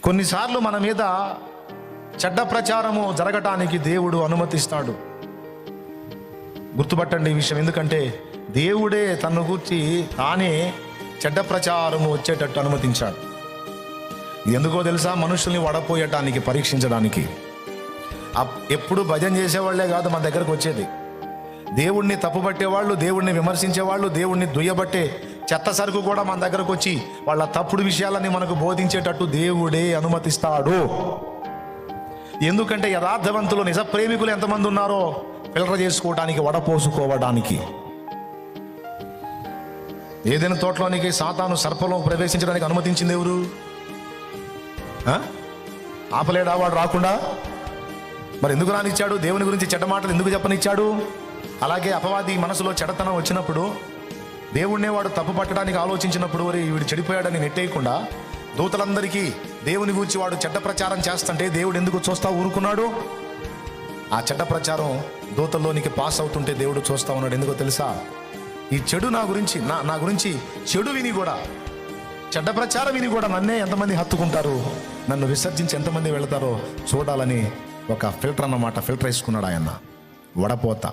కొన్నిసార్లు మన మీద చెడ్డ ప్రచారము జరగటానికి దేవుడు అనుమతిస్తాడు. గుర్తుపట్టండి ఈ విషయం. ఎందుకంటే దేవుడే తన గురించి తానే చెడ్డ ప్రచారము వచ్చేటట్టు అనుమతించాడు. ఎందుకో తెలుసా? మనుషుల్ని వడపోయటానికి, పరీక్షించడానికి. ఎప్పుడు భజన చేసేవాళ్లే కాదు మన దగ్గరకు వచ్చేది. దేవుణ్ణి తప్పుపట్టేవాళ్ళు, దేవుణ్ణి విమర్శించేవాళ్ళు, దేవుణ్ణి దుయ్యబట్టే చెత్త సరుకు కూడా మన దగ్గరకు వచ్చి వాళ్ళ తప్పుడు విషయాలని మనకు బోధించేటట్టు దేవుడే అనుమతిస్తాడు. ఎందుకంటే యథార్థవంతులు, నిజ ప్రేమికులు ఎంతమంది ఉన్నారో ఫిల్టర్ చేసుకోవడానికి, వడపోసుకోవడానికి. ఏదైనా తోటలోనికి సాతాను సర్పంలో ప్రవేశించడానికి అనుమతించింది ఎవరు? ఆపలేడా వాడు రాకుండా? మరి ఎందుకు రానిచ్చాడు? దేవుని గురించి చెడ్డ మాటలు ఎందుకు చెప్పనిచ్చాడు? అలాగే అపవాది మనసులో చెడతనం వచ్చినప్పుడు, దేవుణ్ణే వాడు తప్పు పట్టడానికి ఆలోచించినప్పుడు, వీడు చెడిపోయాడని నెట్టేయకుండా దూతలందరికీ దేవుని గురించి వాడు చెడ్డ ప్రచారం చేస్తుంటే దేవుడు ఎందుకు చూస్తా ఊరుకున్నాడు? ఆ చెడ్డ ప్రచారం దూతల్లోనికి పాస్ అవుతుంటే దేవుడు చూస్తా ఉన్నాడు. ఎందుకో తెలుసా? ఈ చెడు నా గురించి చెడు విని కూడా, చెడ్డ ప్రచారం విని కూడా నన్నే ఎంతమంది హత్తుకుంటారు, నన్ను విసర్జించి ఎంతమంది వెళతారో చూడాలని ఒక ఫిల్టర్ అన్నమాట. ఫిల్టర్ వేసుకున్నాడు ఆయన, వడపోత.